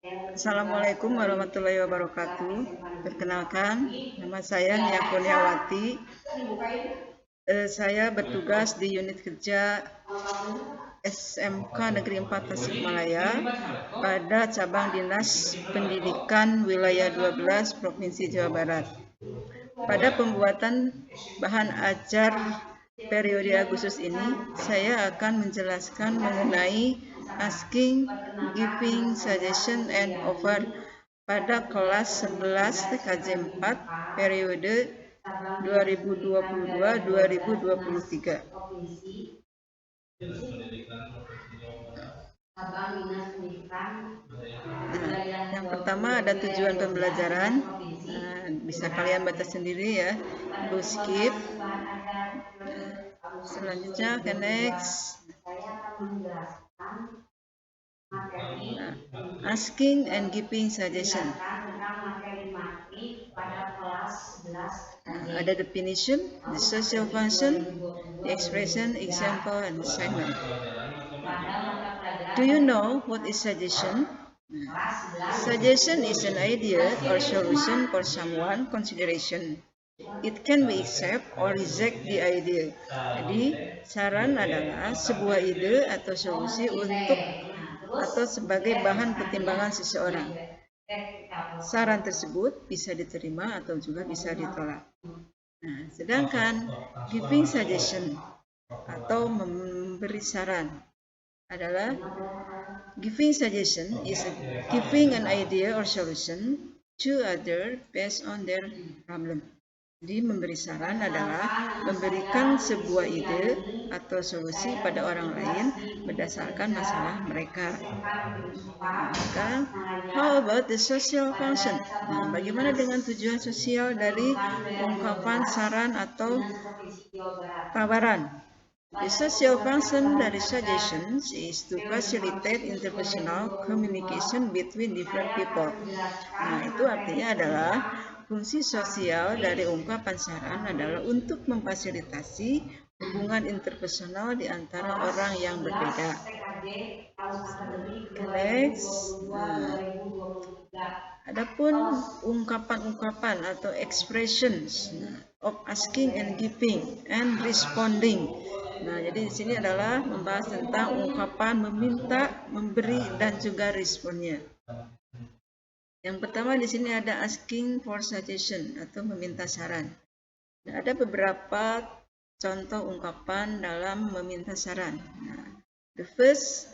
Assalamualaikum warahmatullahi wabarakatuh. Perkenalkan, nama saya Nia Kurniawati. Saya bertugas di unit kerja SMK Negeri 4 Tasikmalaya pada cabang Dinas Pendidikan Wilayah 12 Provinsi Jawa Barat. Pada pembuatan bahan ajar periode Agustus ini, saya akan menjelaskan mengenai asking, giving, suggestion, and offer pada kelas 11 TKJ 4 periode 2022-2023. Yang pertama ada tujuan pembelajaran. Bisa kalian baca sendiri ya. Go skip. Selanjutnya ke next. Asking and giving suggestion. Ada definition, the social function, the expression, example, and assignment. Do you know what is suggestion? Suggestion is an idea or solution for someone consideration. It can be accept or reject the idea. Jadi, saran adalah sebuah ide atau solusi untuk atau sebagai bahan pertimbangan seseorang. Saran tersebut bisa diterima atau juga bisa ditolak. Nah, sedangkan giving suggestion atau memberi saran adalah giving suggestion is giving an idea or solution to other based on their problem. Jadi memberi saran adalah memberikan sebuah ide atau solusi pada orang lain berdasarkan masalah mereka. Sekarang, how about the social function? Nah, bagaimana dengan tujuan sosial dari ungkapan saran atau tawaran? The social function dari suggestions is to facilitate interpersonal communication between different people. Nah, itu artinya adalah fungsi sosial dari ungkapan saran adalah untuk memfasilitasi hubungan interpersonal di antara orang yang berbeda. Next. Adapun ungkapan-ungkapan atau expressions of asking and giving and responding. Nah, jadi di sini adalah membahas tentang ungkapan meminta, memberi, dan juga responnya. Yang pertama di sini ada asking for suggestion atau meminta saran. Nah, ada beberapa contoh ungkapan dalam meminta saran. Nah, the first,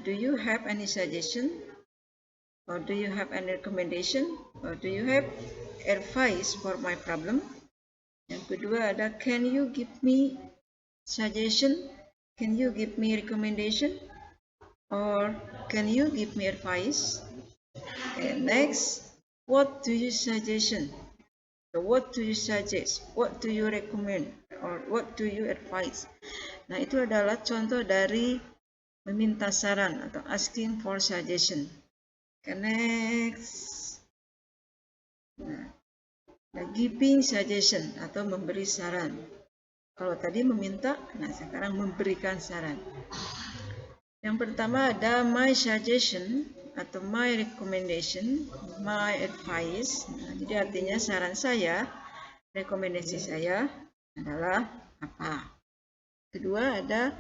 do you have any suggestion? Or do you have any recommendation? Or do you have advice for my problem? Yang kedua ada can you give me suggestion? Can you give me recommendation? Or can you give me advice? And next, what do you suggestion? So what do you suggest? What do you recommend? Or what do you advise? Nah, itu adalah contoh dari meminta saran atau asking for suggestion. Okay, next. Nah, giving suggestion atau memberi saran. Kalau tadi meminta, nah sekarang memberikan saran. Yang pertama ada my suggestion atau my recommendation, my advice. Nah, jadi artinya saran saya, rekomendasi saya adalah apa. Kedua ada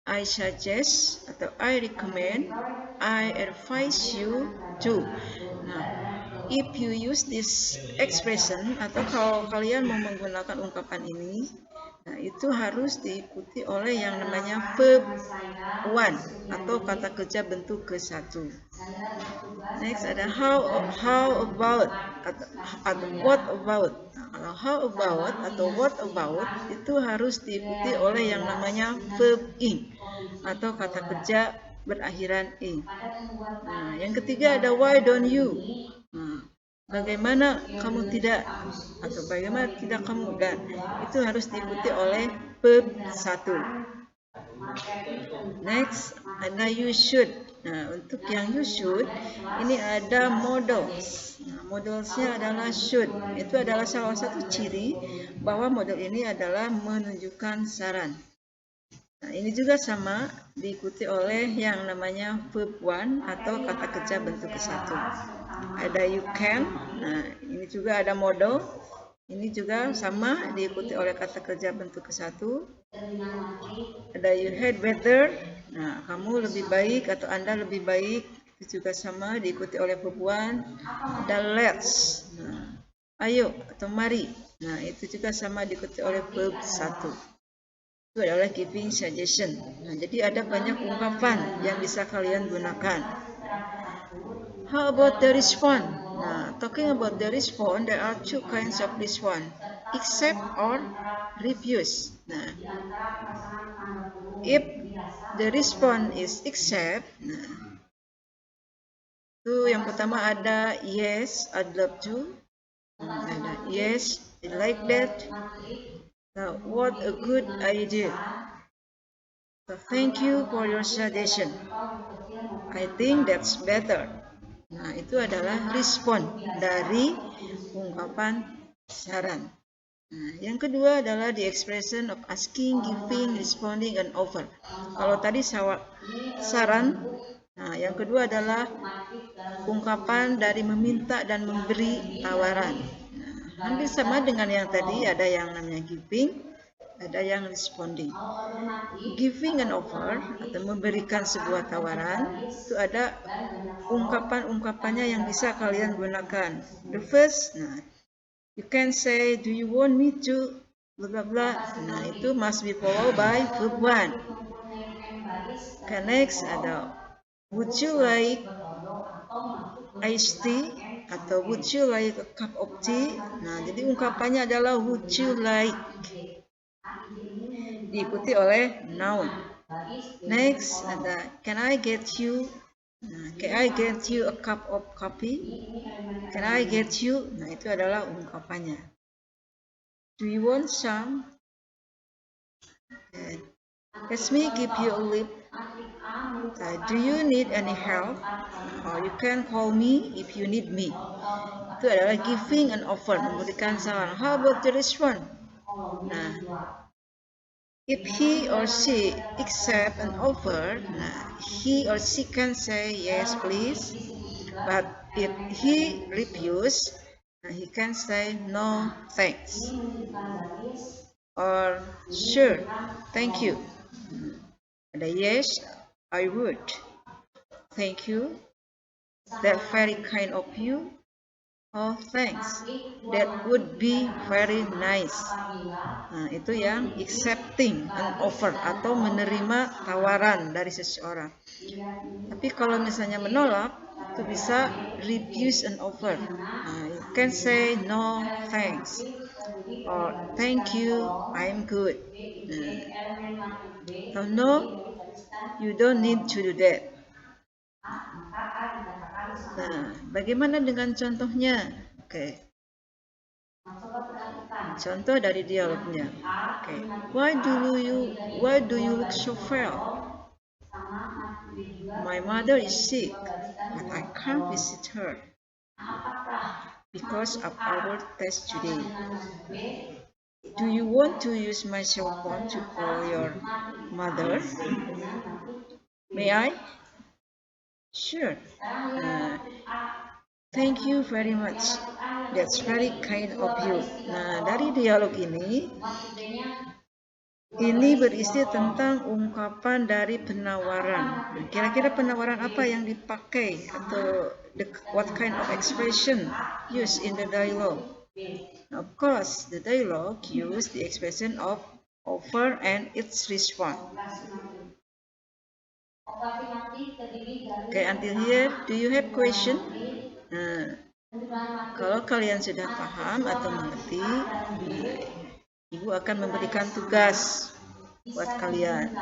I suggest atau I recommend, I advise you to. Nah, if you use this expression atau kalau kalian mau menggunakan ungkapan ini, nah itu harus diikuti oleh yang namanya verb one atau kata kerja bentuk ke-1. Next ada how about atau what about. Nah, kalau how about atau what about itu harus diikuti oleh yang namanya verb in atau kata kerja berakhiran in. Nah, yang ketiga ada why don't you. Nah, bagaimana kamu tidak atau bagaimana tidak kamu, dan itu harus diikuti oleh verb 1. Next ada you should. Nah, untuk yang you should ini ada models. Nah, modelsnya adalah should. Itu adalah salah satu ciri bahwa model ini adalah menunjukkan saran. Nah, ini juga sama diikuti oleh yang namanya verb one atau kata kerja bentuk ke-1. Ada you can, nah ini juga ada modal. Ini juga sama diikuti oleh kata kerja bentuk ke-1. Ada you had better, nah kamu lebih baik atau Anda lebih baik, itu juga sama diikuti oleh verb one. Ada let's, nah ayo atau mari, nah itu juga sama diikuti oleh verb 1. Itu adalah giving suggestion. Nah, jadi ada banyak ungkapan yang bisa kalian gunakan. How about the respond? Nah, talking about the respond, there are two kinds of respond, accept or refuse. Nah, if the respond is accept, nah, itu yang pertama ada yes, I'd love to. Ada yes, I like that. Now, what a good idea. So, thank you for your suggestion. I think that's better. Nah, itu adalah respon dari ungkapan saran. Nah, yang kedua adalah the expression of asking, giving, responding, and offer. Kalau tadi saran, nah yang kedua adalah ungkapan dari meminta dan memberi tawaran. Nah, hampir sama dengan yang tadi, ada yang namanya giving, ada yang responding. Giving an offer atau memberikan sebuah tawaran, itu ada ungkapan-ungkapannya yang bisa kalian gunakan. The first, nah, you can say, do you want me to blah blah blah. Nah, itu must be followed by verb one. Okay, next ada would you like iced tea atau would you like a cup of tea. Nah, jadi ungkapannya adalah would you like, diikuti oleh noun. Next ada can I get you. Nah, can I get you a cup of coffee? Can I get you? Nah, itu adalah ungkapannya. Do you want some? Okay. Let me give you a lift. Do you need any help? Or you can call me if you need me. Itu adalah giving an offer, memberikan saran. How about the response? Nah, if he or she accept an offer, nah, he or she can say yes please. But if he refuse, nah, he can say no thanks. Or sure, thank you. Ada yes, I would. Thank you. That very kind of you. Oh, thanks. That would be very nice. Nah, itu yang accepting an offer atau menerima tawaran dari seseorang. Tapi kalau misalnya menolak, itu bisa refuse an offer. Nah, you can say no, thanks. Or thank you, I'm good. Nah, no, you don't need to do that. Nah, bagaimana dengan contohnya? Oke. Contoh dari dialognya. Oke. Why do you look so pale? My mother is sick, but I can't visit her because of our test today. Do you want to use my cell phone to call your mother? May I? Sure. Thank you very much. That's very kind of you. Nah, dari dialog ini berisi tentang ungkapan dari penawaran. Nah, kira-kira penawaran apa yang dipakai atau what kind of expression used in the dialogue? Now, of course, the dialogue used the expression of offer and its response. Okay, until here, do you have question? Nah, kalau kalian sudah paham atau mengerti, Ibu akan memberikan tugas buat kalian.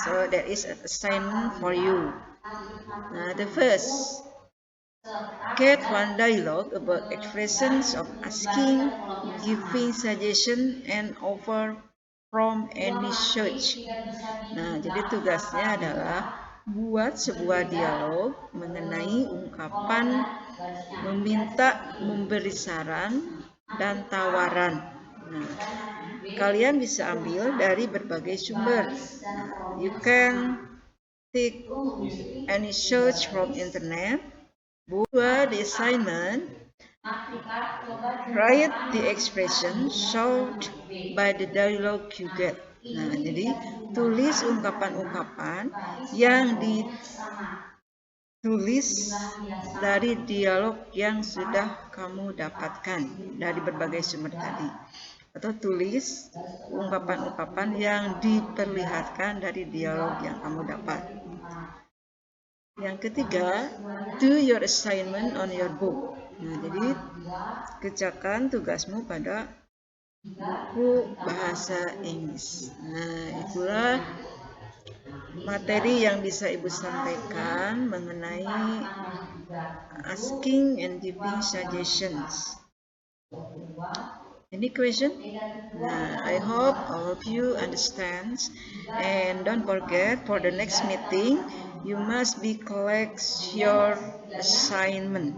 So there is an assignment for you. Nah, the first, get one dialogue about expressions of asking, giving suggestion, and offer from any search. Nah, jadi tugasnya adalah buat sebuah dialog mengenai ungkapan meminta, memberi saran, dan tawaran. Nah, kalian bisa ambil dari berbagai sumber. You can take any search from internet. Buat the assignment, write the expression showed by the dialogue you get. Nah, jadi tulis ungkapan-ungkapan yang ditulis dari dialog yang sudah kamu dapatkan dari berbagai sumber tadi. Atau tulis ungkapan-ungkapan yang diperlihatkan dari dialog yang kamu dapat. Yang ketiga, do your assignment on your book. Nah, jadi kerjakan tugasmu pada buku bahasa Inggris. Nah, itulah materi yang bisa Ibu sampaikan mengenai asking and giving suggestions. Any question? I hope all of you understand. And don't forget, for the next meeting, you must be collect your assignment.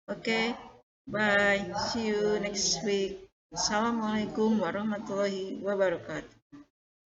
Okay, bye. See you next week. Assalamualaikum warahmatullahi wabarakatuh.